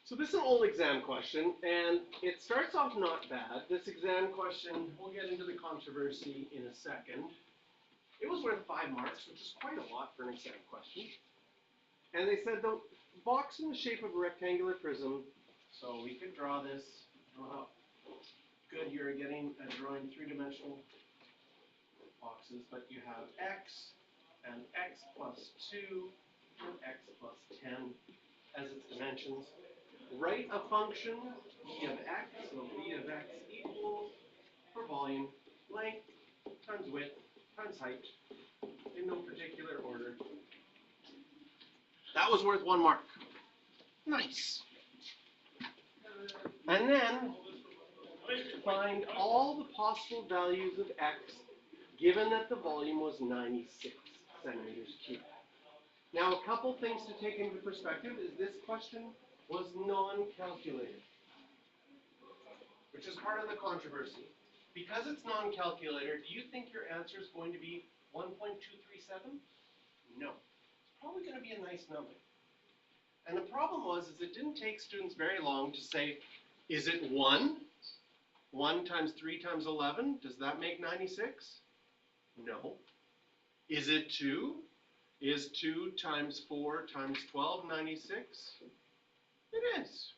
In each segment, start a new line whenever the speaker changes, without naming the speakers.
So this is an old exam question, and it starts off not bad. This exam question, we'll get into the controversy in a second. It was worth 5 marks, which is quite a lot for an exam question. And they said the box in the shape of a rectangular prism, so we could draw this. I don't know how good you're getting at drawing three-dimensional boxes, but you have x and x plus 2 and x plus 10 as its dimensions. Write a function, b of x, so b of x equals, for volume, length times width times height, in no particular order. That was worth 1 mark. Nice. And then, find all the possible values of x, given that the volume was 96 centimeters cubed. Now, a couple things to take into perspective is this question was non-calculated, which is part of the controversy. Because it's non-calculator, do you think your answer is going to be 1.237? No. It's probably going to be a nice number. And the problem was it didn't take students very long to say, is it 1? 1 times 3 times 11, does that make 96? No. Is it 2? Is 2 times 4 times 12 96? It is.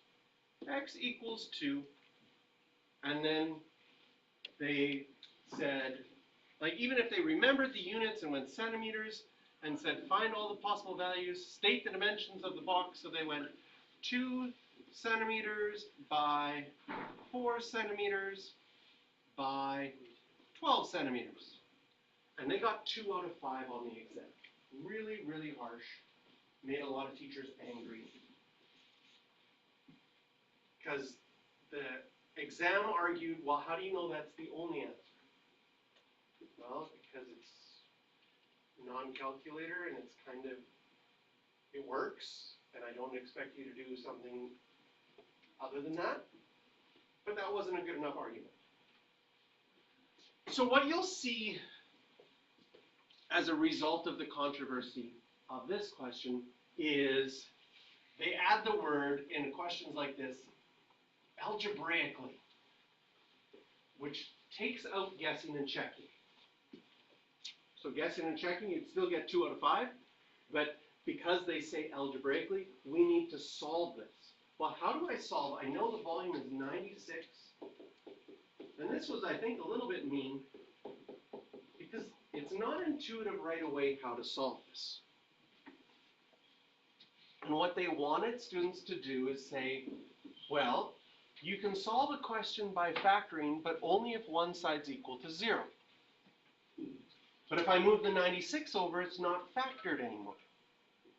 X equals 2. And then they said, like, even if they remembered the units and went centimeters and said, find all the possible values, state the dimensions of the box, so they went 2 centimeters by 4 centimeters by 12 centimeters. And they got 2 out of 5 on the exam. Really, really harsh. Made a lot of teachers angry. Because the exam argued, well, how do you know that's the only answer? Well, because it's non-calculator and it's kind of, it works, and I don't expect you to do something other than that. But that wasn't a good enough argument. So what you'll see as a result of the controversy of this question is they add the word in questions like this, algebraically, which takes out guessing and checking. So guessing and checking, you'd still get 2 out of 5, but because they say algebraically, we need to solve this. Well, how do I solve? I know the volume is 96, and this was, I think, a little bit mean, because it's not intuitive right away how to solve this. And what they wanted students to do is say, well, you can solve a question by factoring, but only if one side's equal to 0. But if I move the 96 over, it's not factored anymore.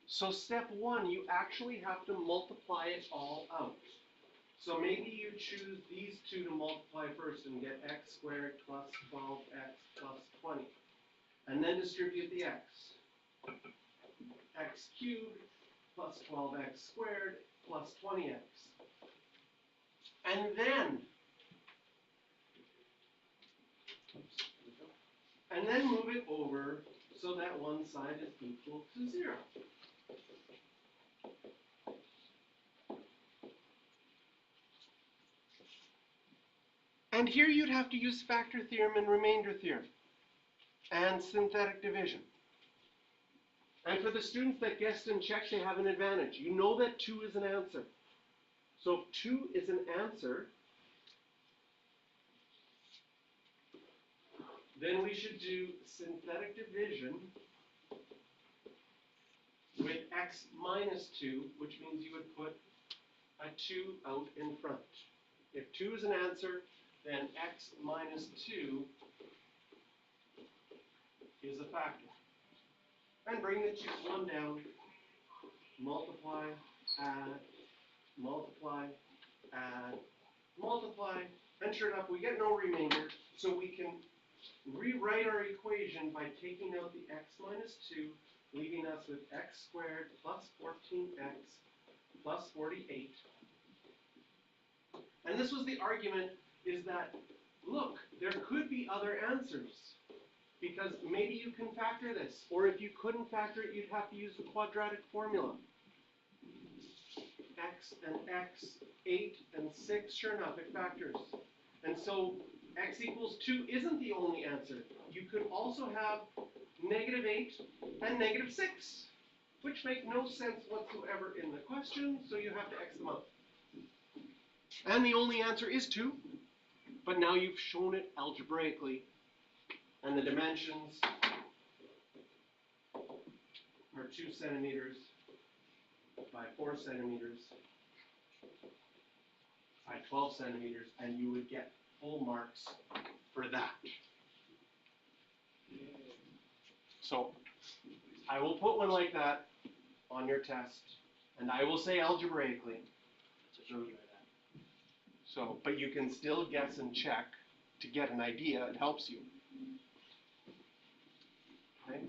So step 1, you actually have to multiply it all out. So maybe you choose these two to multiply first and get x squared plus 12x plus 20. And then distribute the x. X cubed plus 12x squared plus 20x. And then move it over so that one side is equal to 0. And here you'd have to use factor theorem and remainder theorem and synthetic division. And for the students that guessed and checked, they have an advantage. You know that 2 is an answer. So if 2 is an answer, then we should do synthetic division with x minus 2, which means you would put a 2 out in front. If 2 is an answer, then x minus 2 is a factor. And bring the 1 down, multiply, add, multiply, add, multiply, enter it up. We get no remainder, so we can rewrite our equation by taking out the x minus 2, leaving us with x squared plus 14x plus 48. And this was the argument, is that, look, there could be other answers, because maybe you can factor this, or if you couldn't factor it, you'd have to use the quadratic formula. x and x, 8 and 6, sure enough, it factors. And so x equals 2 isn't the only answer. You could also have -8 and -6, which make no sense whatsoever in the question, so you have to x them out. And the only answer is 2, but now you've shown it algebraically, and the dimensions are 2 centimeters by 4 centimeters by 12 centimeters, and you would get full marks for that. So I will put one like that on your test, and I will say algebraically. So, but you can still guess and check to get an idea. It helps you. Okay?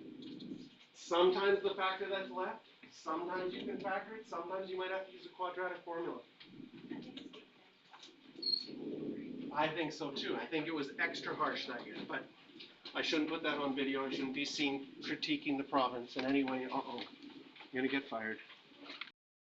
Sometimes the factor that's left, sometimes you can factor it, sometimes you might have to use a quadratic formula. I think so too. I think it was extra harsh that year, but I shouldn't put that on video. I shouldn't be seen critiquing the province in any way. Uh-oh, I'm gonna get fired.